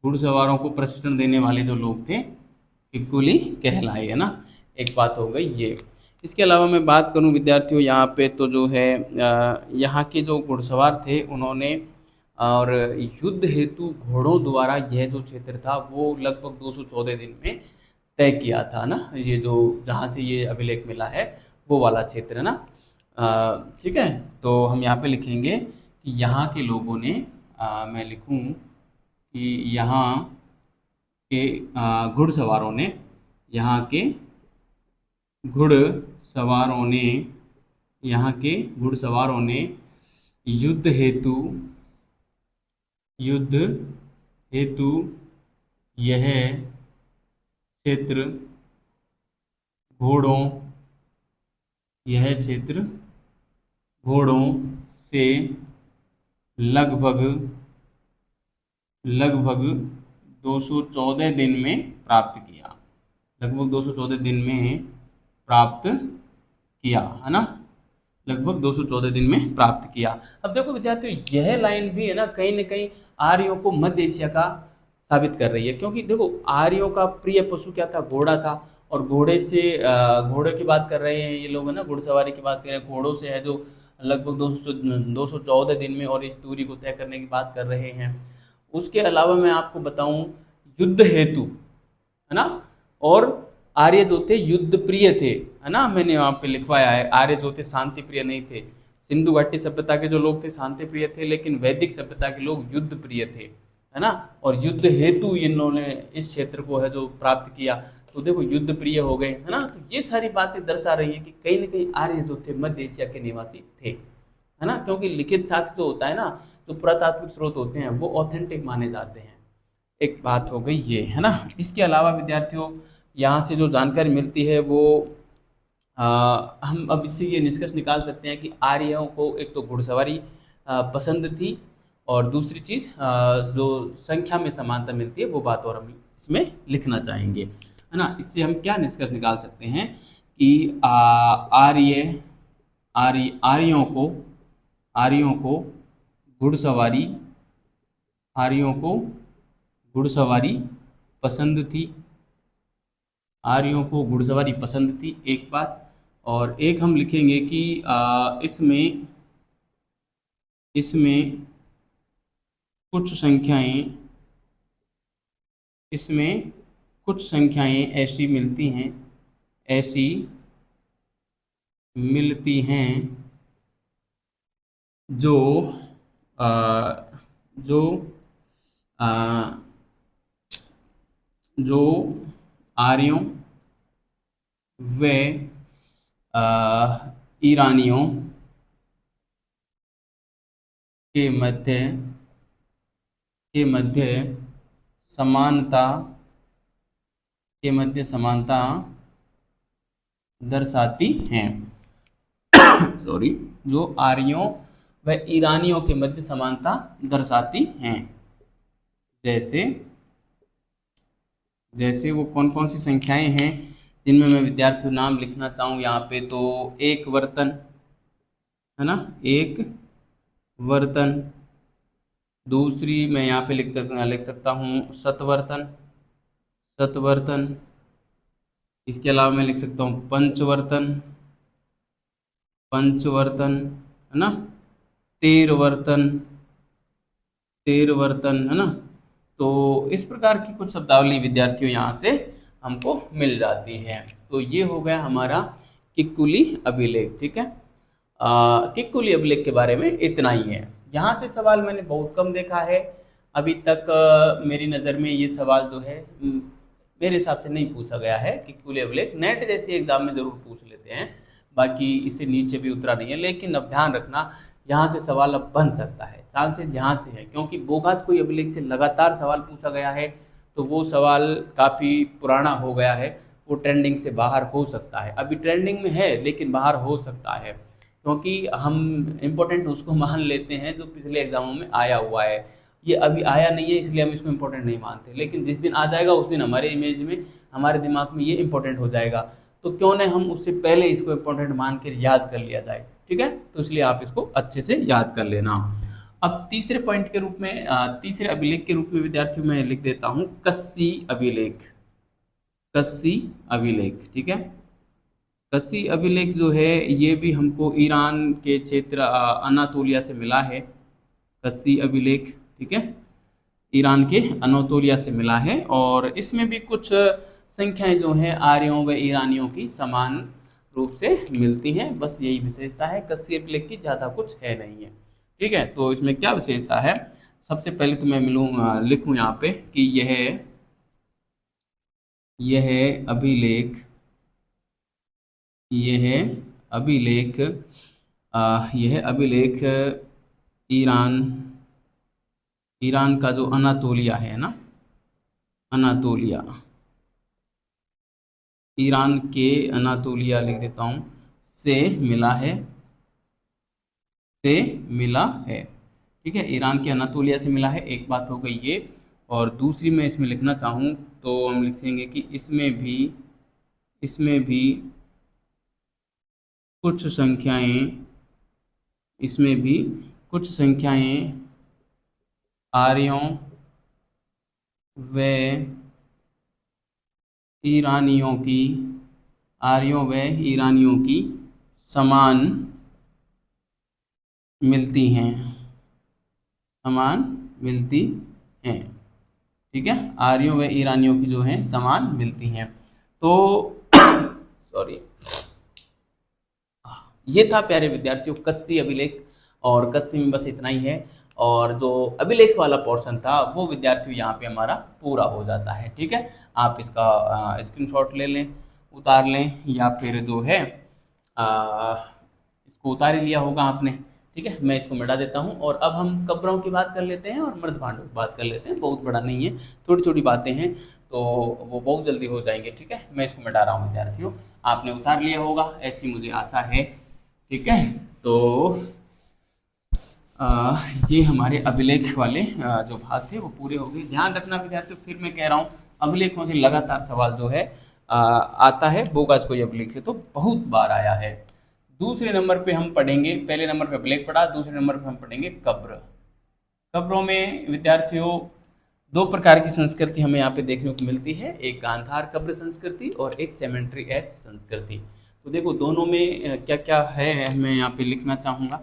घुड़सवारों को प्रशिक्षण देने वाले जो लोग थे किकुली कहलाए, है ना। एक बात हो गई ये। इसके अलावा मैं बात करूं विद्यार्थियों यहाँ पे, तो जो है यहाँ के जो घुड़सवार थे उन्होंने और युद्ध हेतु घोड़ों द्वारा यह जो क्षेत्र था वो लगभग 214 दिन में तय किया था ना। ये जो जहाँ से ये अभिलेख मिला है वो वाला क्षेत्र है ना, ठीक है। तो हम यहाँ पे लिखेंगे कि यहाँ के लोगों ने, मैं लिखूं कि यहाँ के घुड़सवारों ने, यहाँ के घुड़सवारों ने यहाँ के घुड़सवारों ने युद्ध हेतु यह क्षेत्र घोड़ों से लगभग 214 दिन में प्राप्त किया, लगभग 214 दिन में प्राप्त किया, है ना, लगभग 214 दिन में प्राप्त किया। अब देखो विद्यार्थियों, यह लाइन भी है ना कहीं आर्यों को मध्य एशिया का साबित कर रही है, क्योंकि देखो आर्यों का प्रिय पशु क्या था? घोड़ा था। और घोड़े से घोड़े की बात कर रहे हैं ये लोग, है ना, घुड़सवारी की बात कर रहे हैं, घोड़ों से है जो लगभग 214 दिन में, और इस दूरी को तय करने की बात कर रहे हैं। उसके अलावा मैं आपको बताऊं, युद्ध हेतु, है ना, और आर्य जो थे युद्ध प्रिय थे, है ना, मैंने वहां पे लिखवाया है। आर्य जो थे शांति प्रिय नहीं थे। सिंधु घाटी सभ्यता के जो लोग थे शांति प्रिय थे, लेकिन वैदिक सभ्यता के लोग युद्ध प्रिय थे, है ना। और युद्ध हेतु इन्होंने इस क्षेत्र को है जो प्राप्त किया, तो देखो युद्ध प्रिय हो गए, है ना। तो ये सारी बातें दर्शा रही है कि कहीं ना कहीं आर्य जो थे मध्य एशिया के निवासी थे, है ना, क्योंकि लिखित साक्ष्य जो होता है ना, जो पुरातात्विक स्रोत होते हैं वो ऑथेंटिक माने जाते हैं। एक बात हो गई ये, है ना। इसके अलावा विद्यार्थियों यहाँ से जो जानकारी मिलती है वो हम अब इससे ये निष्कर्ष निकाल सकते हैं कि आर्यों को एक तो घुड़सवारी पसंद थी, और दूसरी चीज़ जो संख्या में समानता मिलती है वो बात और हम इसमें लिखना चाहेंगे, है ना। इससे हम क्या निष्कर्ष निकाल सकते हैं कि आर्यों को घुड़सवारी पसंद थी, आर्यों को घुड़सवारी पसंद थी, एक बात। और एक हम लिखेंगे कि इसमें इसमें कुछ संख्याएं इसमें कुछ संख्याएं ऐसी मिलती हैं, ऐसी मिलती हैं जो आ, जो आ, जो आर्यों व ईरानियों के मध्य समानता समानता दर्शाती हैं। सॉरी, जो आर्यों व ईरानियों के मध्य समानता दर्शाती हैं। जैसे वो कौन कौन सी संख्याएं हैं जिनमें मैं विद्यार्थियों नाम लिखना चाहूँ यहाँ पे, तो एक वर्तन है ना, एक वर्तन। दूसरी मैं यहाँ पे लिख सकता हूँ सतवर्तन। इसके अलावा मैं लिख सकता हूँ पंचवर्तन है ना, तेरवर्तन है ना। तो इस प्रकार की कुछ शब्दावली विद्यार्थियों यहाँ से हमको मिल जाती है। तो ये हो गया हमारा किक्कुली अभिलेख। ठीक है, किक्कुली अभिलेख के बारे में इतना ही है। यहाँ से सवाल मैंने बहुत कम देखा है अभी तक। मेरी नज़र में ये सवाल जो है मेरे हिसाब से नहीं पूछा गया है। किक्कुली अभिलेख नेट जैसे एग्जाम में जरूर पूछ लेते हैं, बाकी इससे नीचे भी उतरा नहीं है। लेकिन अब ध्यान रखना, यहाँ से सवाल अब बन सकता है, चांसेस यहाँ से है, क्योंकि बोगासकोई अभिलेख से लगातार सवाल पूछा गया है, तो वो सवाल काफ़ी पुराना हो गया है, वो ट्रेंडिंग से बाहर हो सकता है। अभी ट्रेंडिंग में है लेकिन बाहर हो सकता है, क्योंकि हम इम्पोर्टेंट उसको मान लेते हैं जो पिछले एग्जामों में आया हुआ है। ये अभी आया नहीं है इसलिए हम इसको इम्पोर्टेंट नहीं मानते, लेकिन जिस दिन आ जाएगा उस दिन हमारे इमेज में, हमारे दिमाग में ये इम्पोर्टेंट हो जाएगा। तो क्यों न हम उससे पहले इसको इम्पोर्टेंट मान कर याद कर लिया जाए। ठीक है, तो इसलिए आप इसको अच्छे से याद कर लेना। अब तीसरे पॉइंट के रूप में, तीसरे अभिलेख के रूप में विद्यार्थियों में लिख देता हूँ कस्सी अभिलेख। ठीक है, कस्सी अभिलेख जो है ये भी हमको ईरान के क्षेत्र अनातोलिया से मिला है। कस्सी अभिलेख, ठीक है, ईरान के अनातोलिया से मिला है, और इसमें भी कुछ संख्याएं जो हैं आर्यों व ईरानियों की समान रूप से मिलती हैं। बस यही विशेषता है कस्सी अभिलेख की, ज़्यादा कुछ है नहीं है। ठीक है, तो इसमें क्या विशेषता है, सबसे पहले तो मैं लिखूं यहाँ पे कि यह अभिलेख ईरान का जो अनातोलिया है ना, अनातोलिया, ईरान के अनातोलिया लिख देता हूँ से मिला है। ठीक है, ईरान के अनातोलिया से मिला है, एक बात हो गई ये। और दूसरी मैं इसमें लिखना चाहूँ तो हम लिखेंगे कि इसमें भी कुछ संख्याएं आर्यों व ईरानियों की समान मिलती हैं। ठीक है, आर्यों व ईरानियों की जो है समान मिलती हैं। तो सॉरी, ये था प्यारे विद्यार्थियों कस्सी अभिलेख, और कस्सी में बस इतना ही है। और जो अभिलेख वाला पोर्शन था वो विद्यार्थियों यहाँ पे हमारा पूरा हो जाता है। ठीक है, आप इसका स्क्रीनशॉट ले लें, उतार लें, या फिर जो है इसको उतार ही लिया होगा आपने। ठीक है, मैं इसको मिटा देता हूँ, और अब हम कब्रों की बात कर लेते हैं और मृत भांडों की बात कर लेते हैं। बहुत बड़ा नहीं है, छोटी छोटी बातें हैं, तो वो बहुत जल्दी हो जाएंगे। ठीक है, मैं इसको मिटा रहा हूँ विद्यार्थियों, आपने उतार लिया होगा ऐसी मुझे आशा है। ठीक है, तो ये हमारे अभिलेख वाले जो भाग थे वो पूरे हो गए। ध्यान रखना विद्यार्थियों, फिर मैं कह रहा हूँ अभिलेखों से लगातार सवाल जो है आता है। बोगासकोई अभिलेख से तो बहुत बार आया है। दूसरे नंबर पे हम पढ़ेंगे, पहले नंबर पे अभिलेख पढ़ा, दूसरे नंबर पे हम पढ़ेंगे कब्र। कब्रों में विद्यार्थियों दो प्रकार की संस्कृति हमें यहाँ पे देखने को मिलती है, एक गांधार कब्र संस्कृति और एक सेमेंट्री एच संस्कृति। तो देखो दोनों में क्या क्या है मैं यहाँ पे लिखना चाहूँगा।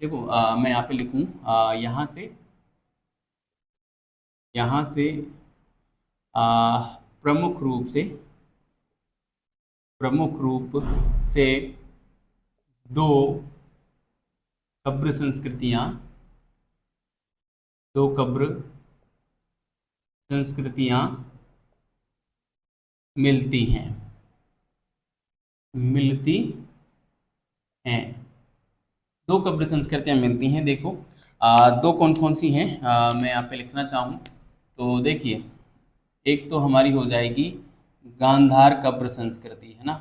देखो मैं यहाँ पे लिखूँ यहाँ से प्रमुख रूप से दो कब्र संस्कृतियाँ मिलती हैं। दो कब्र संस्कृतियाँ मिलती हैं। देखो दो कौन कौन सी हैं मैं यहाँ पे लिखना चाहूँ तो देखिए, एक तो हमारी हो जाएगी गांधार कब्र संस्कृति, है ना,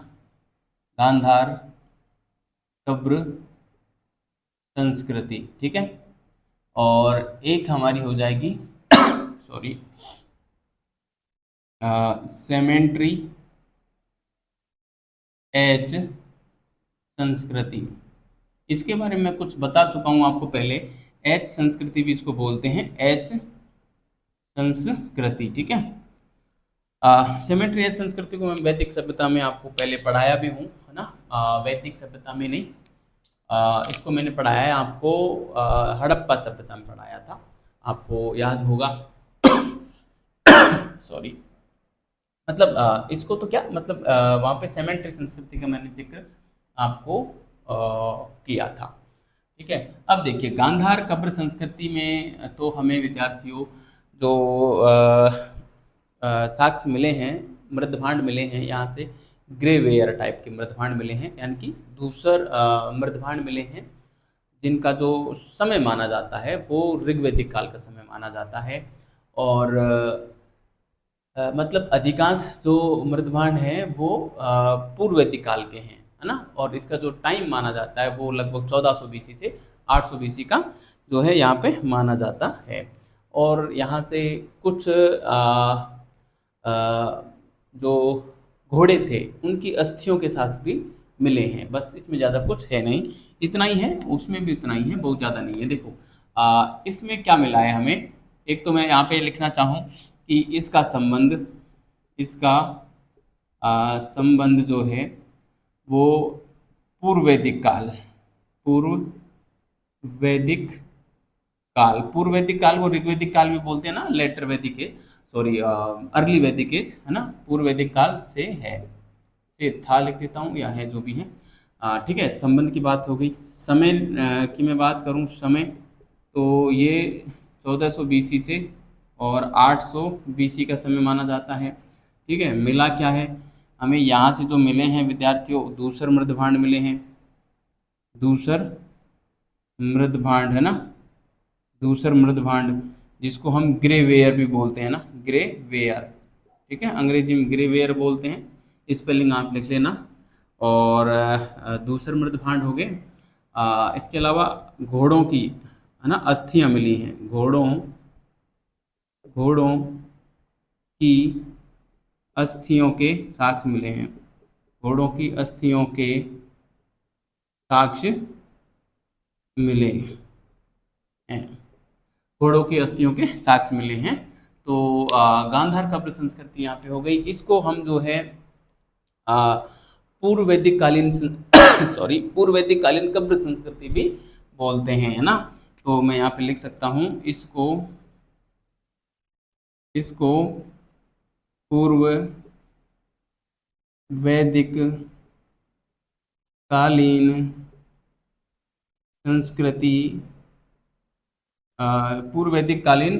गांधार कब्र संस्कृति, ठीक है। और एक हमारी हो जाएगी सॉरी सेमेंट्री एच संस्कृति। इसके बारे में मैं कुछ बता चुका हूँ आपको पहले। एच संस्कृति भी इसको बोलते हैं, एच संस्कृति, ठीक है। सेमेंट्री एच संस्कृति को मैं वैदिक सभ्यता में आपको पहले पढ़ाया भी हूँ, है ना। वैदिक सभ्यता में नहीं, इसको मैंने पढ़ाया है आपको हड़प्पा सभ्यता में पढ़ाया था, आपको याद होगा। सॉरी, मतलब इसको तो क्या मतलब वहाँ पे सेमेंट्री संस्कृति का मैंने जिक्र आपको किया था, ठीक है। अब देखिए गांधार कब्र संस्कृति में तो हमें विद्यार्थियों जो साक्ष्य मिले हैं, मृदभांड मिले हैं, यहाँ से ग्रेवेयर टाइप के मृदभांड मिले हैं, यानी कि धूसर मृदभांड मिले हैं, जिनका जो समय माना जाता है वो ऋग्वैदिक काल का समय माना जाता है। और मतलब अधिकांश जो मृदभांड हैं वो पूर्व वैदिक काल के हैं, है ना। और इसका जो टाइम माना जाता है वो लगभग 1400 बीसी से 800 बीसी का जो है यहाँ पे माना जाता है। और यहाँ से कुछ जो घोड़े थे उनकी अस्थियों के साथ भी मिले हैं। बस इसमें ज़्यादा कुछ है नहीं, इतना ही है, उसमें भी उतना ही है, बहुत ज़्यादा नहीं है। देखो इसमें क्या मिला है हमें, एक तो मैं यहाँ पे लिखना चाहूँ कि इसका संबंध जो है वो पूर्व वैदिक काल वो ऋग्वैदिक काल भी बोलते हैं ना, लेटर वैदिक एज, सॉरी अर्ली वैदिक एज, है ना, पूर्व वैदिक काल से है, से था लिख देता हूँ या है जो भी है, ठीक है। संबंध की बात हो गई। समय की मैं बात करूँ, समय तो ये 1400 बीसी से और 800 बीसी का समय माना जाता है, ठीक है। मिला क्या है हमें यहाँ से जो मिले हैं विद्यार्थियों, दूसर मृदभांड मिले हैं, दूसर मृदभांड, है ना, दूसर मृदभांड जिसको हम ग्रेवेयर भी बोलते हैं ना, ग्रेवेयर, ठीक है, अंग्रेजी में ग्रेवेयर बोलते हैं, स्पेलिंग आप लिख लेना। और दूसर मृदभांड हो गए। इसके अलावा घोड़ों की, है ना, अस्थियां मिली हैं, घोड़ों की अस्थियों के साक्ष्य मिले हैं, घोड़ों की अस्थियों के साक्ष्य मिले हैं, घोड़ों की अस्थियों के साक्ष्य मिले हैं। तो गांधार कब्र संस्कृति यहाँ पे हो गई। इसको हम जो है पूर्व वैदिक कालीन पूर्व वैदिक कालीन कब्र संस्कृति भी बोलते हैं, है ना। तो मैं यहाँ पे लिख सकता हूँ इसको पूर्व वैदिक कालीन संस्कृति, पूर्व वैदिक कालीन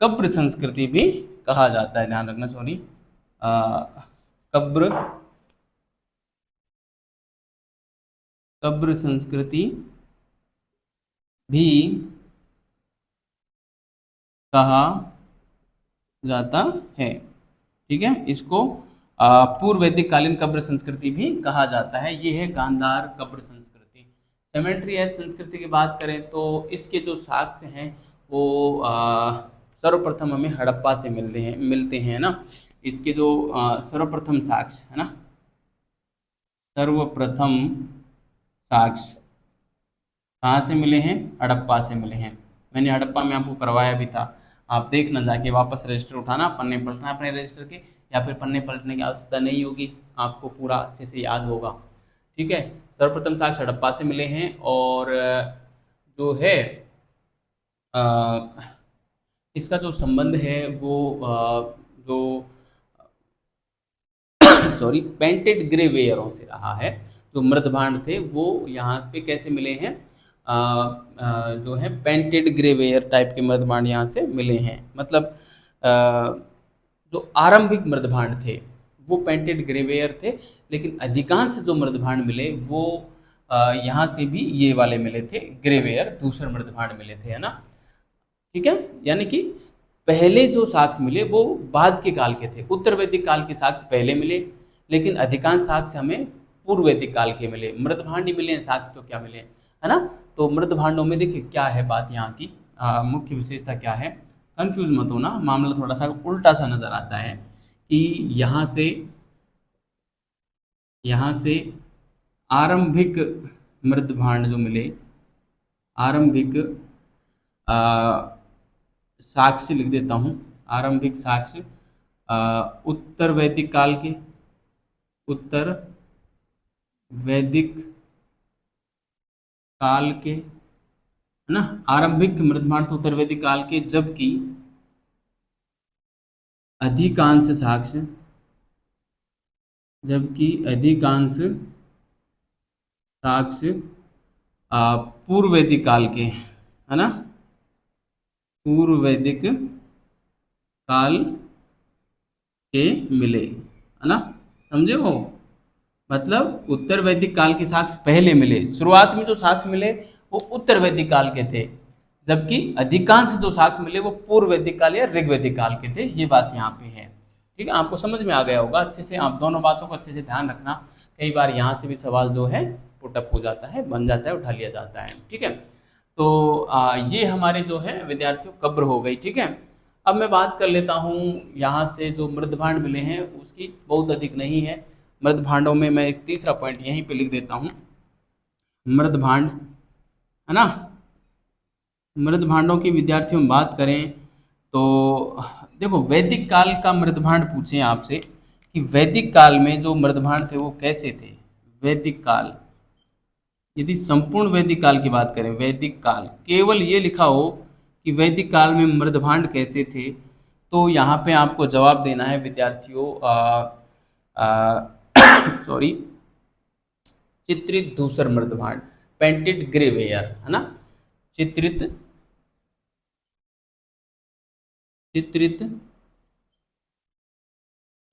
कब्र संस्कृति भी कहा जाता है, ध्यान रखना, सॉरी कब्र संस्कृति भी कहा जाता है, ठीक है। इसको पूर्व वैदिक कालीन कब्र संस्कृति भी कहा जाता है। ये है गांधार कब्र संस्कृति। सेमेंट्री एज संस्कृति की बात करें तो इसके जो साक्ष्य हैं वो सर्वप्रथम हमें हड़प्पा से मिलते हैं ना। इसके जो सर्वप्रथम साक्ष्य, है ना, सर्वप्रथम साक्ष्य कहाँ से मिले हैं, हड़प्पा से मिले हैं। मैंने हड़प्पा में आपको करवाया भी था, आप देखना, जाके वापस रजिस्टर उठाना, पन्ने पलटना अपने रजिस्टर के, या फिर पन्ने पलटने की आवश्यकता नहीं होगी, आपको पूरा अच्छे से याद होगा। ठीक है, सर्वप्रथम साक्ष्य हड़प्पा से मिले हैं, और जो है अ, इसका जो संबंध है वो जो सॉरी पेंटेड ग्रे वेयरों से रहा है। जो मृदभांड थे वो यहाँ पे कैसे मिले हैं, जो है पेंटेड ग्रे वेयर टाइप के मृदभांड यहाँ से मिले हैं। मतलब जो आरंभिक मृदभांड थे वो पेंटेड ग्रे वेयर थे, लेकिन अधिकांश जो मृदभांड मिले वो यहाँ से भी ये वाले मिले थे, ग्रे वेयर धूसर मृदभांड मिले थे, है ना। ठीक है, यानी कि पहले जो साक्ष्य मिले वो बाद के काल के थे, उत्तर वैदिक काल के साक्ष्य पहले मिले, लेकिन अधिकांश साक्ष्य हमें पूर्व वैदिक काल के मिले। मृदभांड ही मिले हैं, साक्ष्य तो क्या मिले, है ना। तो मृदभांडों में देखिए क्या है बात, यहाँ की मुख्य विशेषता क्या है, कंफ्यूज मत होना, मामला थोड़ा सा उल्टा सा नजर आता है कि यहाँ से आरंभिक मृदभांड जो मिले, आरंभिक साक्ष्य लिख देता हूँ, आरंभिक साक्ष्य उत्तर वैदिक काल के, उत्तर वैदिक काल के, है ना। आरंभिक मृदभांड तो उत्तर वैदिक काल के, जबकि अधिकांश साक्ष्य, पूर्व वैदिक काल के, है ना, पूर्व वैदिक काल के मिले, है ना, समझे हो। मतलब उत्तर वैदिक काल के साक्ष्य पहले मिले, शुरुआत में जो साक्ष्य मिले वो उत्तर वैदिक काल के थे, जबकि अधिकांश जो साक्ष्य मिले वो पूर्व वैदिक काल या ऋग्वैदिक काल के थे। ये बात यहाँ पे है। ठीक है, आपको समझ में आ गया होगा अच्छे से, आप दोनों बातों को अच्छे से ध्यान रखना। कई बार यहाँ से भी सवाल जो है पुटअप हो जाता है, बन जाता है, उठा लिया जाता है। ठीक है, तो ये हमारे जो है विद्यार्थियों कब्र हो गई। ठीक है, अब मैं बात कर लेता हूँ यहाँ से जो मृदभांड मिले हैं उसकी बहुत अधिक नहीं है। मृदभांडों में मैं एक तीसरा पॉइंट यहीं पे लिख देता हूँ, मृदभांड, है ना। मृदभांडों की विद्यार्थियों में बात करें तो देखो, वैदिक काल का मृदभांड पूछें आपसे कि वैदिक काल में जो मृदभांड थे वो कैसे थे। वैदिक काल, यदि संपूर्ण वैदिक काल की बात करें, वैदिक काल केवल ये लिखा हो कि वैदिक काल में मृदभांड कैसे थे, तो यहाँ पे आपको जवाब देना है विद्यार्थियों सॉरी चित्रित धूसर मृदभांड, पेंटेड ग्रे वेयर, है ना। चित्रित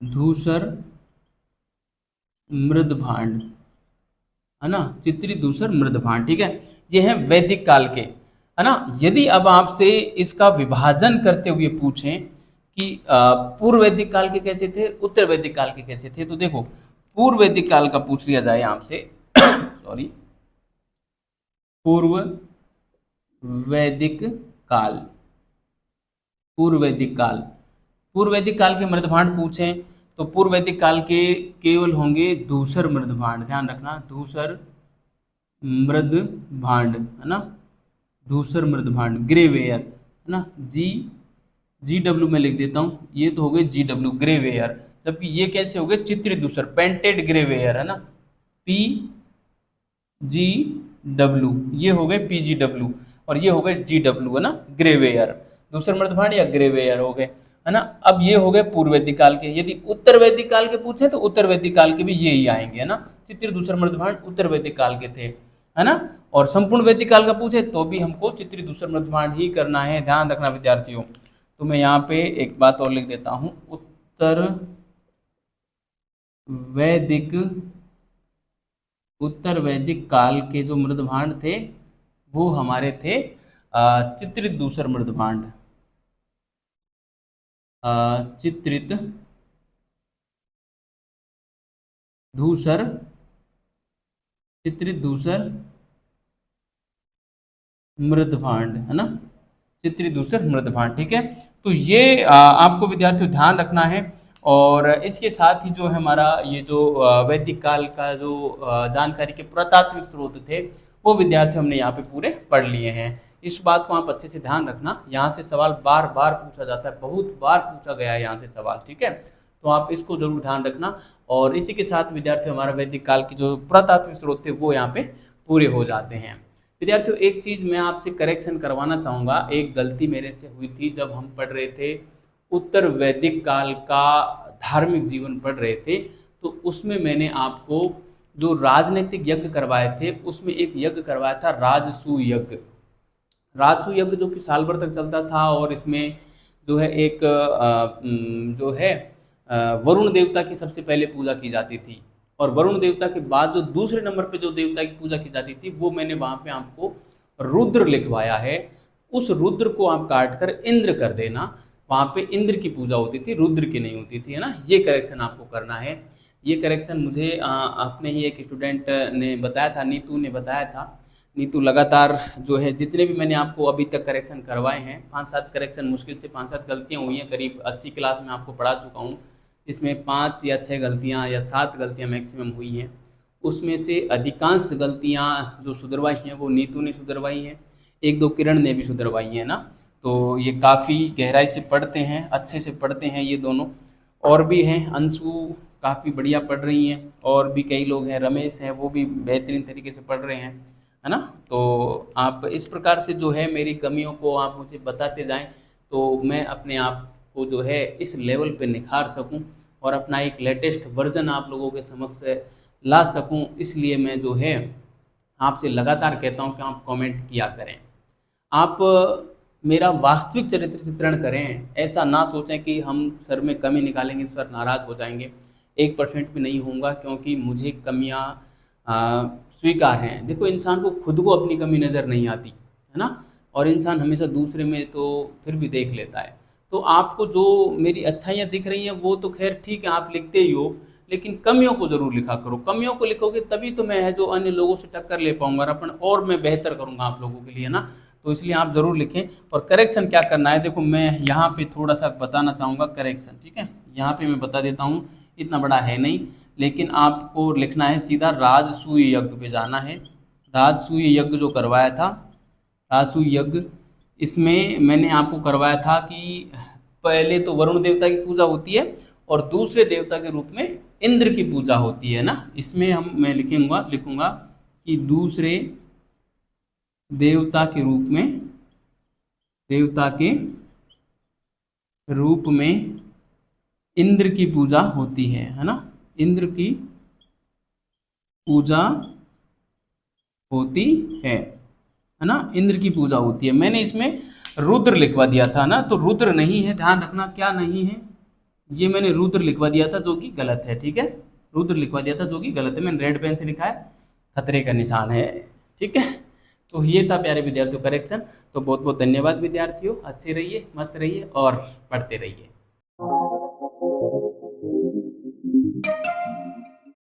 धूसर मृदभांड, है ना, चित्रित धूसर मृदभांड। ठीक है, ये है वैदिक काल के, है ना। यदि अब आपसे इसका विभाजन करते हुए पूछें कि पूर्व वैदिक काल के कैसे थे, उत्तर वैदिक काल के कैसे थे, तो देखो पूर्व वैदिक काल का पूछ लिया जाए आपसे सॉरी पूर्व वैदिक काल, पूर्व वैदिक काल, पूर्व वैदिक काल के मृदभांड पूछें तो पूर्व वैदिक काल के केवल होंगे धूसर मृदभांड, ध्यान रखना, धूसर मृदभांड, है ना, धूसर मृदभांड, ग्रे वेयर, है ना। जी डब्ल्यू में लिख देता हूँ, ये तो हो गए जी डब्ल्यू ग्रे वेयर, जबकि ये कैसे हो गए चित्रित धूसर पेंटेड ग्रे वेयर, है ना, पी जी डब्ल्यू, ये हो गए पी जी डब्ल्यू, और ये हो गए जी डब्ल्यू, है ना, ग्रे वेयर, दूसरे मृदभांड या ग्रे वेयर हो गए, है ना। अब ये हो गए पूर्व वैदिक काल के। यदि उत्तर वैदिक काल के पूछे तो उत्तर वैदिक काल के भी ये ही आएंगे, है ना, चित्रित दूसर मृदभांड उत्तर वैदिक काल के थे, है ना। और संपूर्ण वैदिक काल का पूछे तो भी हमको चित्रित दूसर मृदभांड ही करना है, ध्यान रखना विद्यार्थियों। तो मैं यहाँ पे एक बात और लिख देता हूँ, उत्तर वैदिक काल के जो मृदभांड थे वो हमारे थे चित्रित दूसर मृदभांड, चित्रित धूसर, चित्रित धूसर मृदभांड, है ना, चित्रित धूसर मृदभांड। ठीक है, तो ये आपको विद्यार्थियों ध्यान रखना है। और इसके साथ ही जो है हमारा ये जो वैदिक काल का जो जानकारी के पुरातात्विक स्रोत थे वो विद्यार्थी हमने यहाँ पे पूरे पढ़ लिए हैं। इस बात को आप अच्छे से ध्यान रखना। यहाँ से सवाल बार बार पूछा जाता है, बहुत बार पूछा गया है यहाँ से सवाल, ठीक है, तो आप इसको जरूर ध्यान रखना। और इसी के साथ विद्यार्थियों हमारा वैदिक काल की जो पुरातात्विक स्रोत थे वो यहाँ पे पूरे हो जाते हैं। विद्यार्थियों एक चीज मैं आपसे करेक्शन करवाना चाहूंगा, एक गलती मेरे से हुई थी जब हम पढ़ रहे थे उत्तर वैदिक काल का धार्मिक जीवन पढ़ रहे थे, तो उसमें मैंने आपको जो राजनीतिक यज्ञ करवाए थे उसमें एक यज्ञ करवाया था राजसूय यज्ञ। राजसूय यज्ञ जो कि साल भर तक चलता था, और इसमें जो है एक जो है वरुण देवता की सबसे पहले पूजा की जाती थी, और वरुण देवता के बाद जो दूसरे नंबर पे जो देवता की पूजा की जाती थी वो मैंने वहां पे आपको रुद्र लिखवाया है। उस रुद्र को आप काट कर इंद्र कर देना, वहां पे इंद्र की पूजा होती थी, रुद्र की नहीं होती थी, है ना। ये करेक्शन आपको करना है। ये करेक्शन मुझे अपने ही एक स्टूडेंट ने बताया था, नीतू ने बताया था। नीतू लगातार जो है जितने भी मैंने आपको अभी तक करेक्शन करवाए हैं, 5-7 करेक्शन, मुश्किल से 5-7 गलतियाँ हुई हैं, करीब 80 क्लास में आपको पढ़ा चुका हूँ, इसमें 5 या 6 गलतियाँ या 7 गलतियाँ मैक्सिमम हुई हैं। उसमें से अधिकांश गलतियाँ जो सुधरवाई हैं वो नीतू ने सुधरवाई हैं, 1-2 किरण ने भी सुधरवाई हैं ना। तो ये काफ़ी गहराई से पढ़ते हैं, अच्छे से पढ़ते हैं ये दोनों। और भी हैं, अंशु काफ़ी बढ़िया पढ़ रही हैं, और भी कई लोग हैं, रमेश हैं, वो भी बेहतरीन तरीके से पढ़ रहे हैं, है ना। तो आप इस प्रकार से जो है मेरी कमियों को आप मुझे बताते जाएं, तो मैं अपने आप को जो है इस लेवल पे निखार सकूं और अपना एक लेटेस्ट वर्जन आप लोगों के समक्ष ला सकूं। इसलिए मैं जो है आपसे लगातार कहता हूं कि आप कमेंट किया करें, आप मेरा वास्तविक चरित्र चित्रण करें। ऐसा ना सोचें कि हम सर में कमी निकालेंगे इस पर नाराज़ हो जाएंगे, 1% भी नहीं होऊंगा, क्योंकि मुझे कमियां स्वीकार हैं। देखो इंसान को खुद को अपनी कमी नज़र नहीं आती, है ना, और इंसान हमेशा दूसरे में तो फिर भी देख लेता है। तो आपको जो मेरी अच्छाइयाँ दिख रही हैं वो तो खैर ठीक है, आप लिखते ही हो, लेकिन कमियों को जरूर लिखा करो। कमियों को लिखोगे तभी तो मैं है जो अन्य लोगों से टक्कर ले पाऊंगा, और मैं बेहतर करूंगा आप लोगों के लिए, ना। तो इसलिए आप जरूर लिखें। और करेक्शन क्या करना है, देखो मैं यहाँ पे थोड़ा सा बताना चाहूँगा करेक्शन, ठीक है, यहाँ पे मैं बता देता हूँ, इतना बड़ा है नहीं, लेकिन आपको लिखना है सीधा राजसूय यज्ञ पे जाना है। राजसूय यज्ञ जो करवाया था, राजसूय यज्ञ, इसमें मैंने आपको करवाया था कि पहले तो वरुण देवता की पूजा होती है और दूसरे देवता के रूप में इंद्र की पूजा होती है ना। इसमें मैं लिखूंगा कि दूसरे देवता के रूप में इंद्र की पूजा होती है ना, इंद्र की पूजा होती है ना, इंद्र की पूजा होती है। मैंने इसमें रुद्र लिखवा दिया था ना, तो रुद्र नहीं है, ध्यान रखना क्या नहीं है, ये मैंने रुद्र लिखवा दिया था जो कि गलत है, ठीक है, रुद्र लिखवा दिया था जो कि गलत है, मैंने रेड पेन से लिखा है, खतरे का निशान है, ठीक है। तो ये था प्यारे विद्यार्थियों करेक्शन। तो बहुत बहुत धन्यवाद विद्यार्थियों, अच्छे रहिए, मस्त रहिए और पढ़ते रहिए।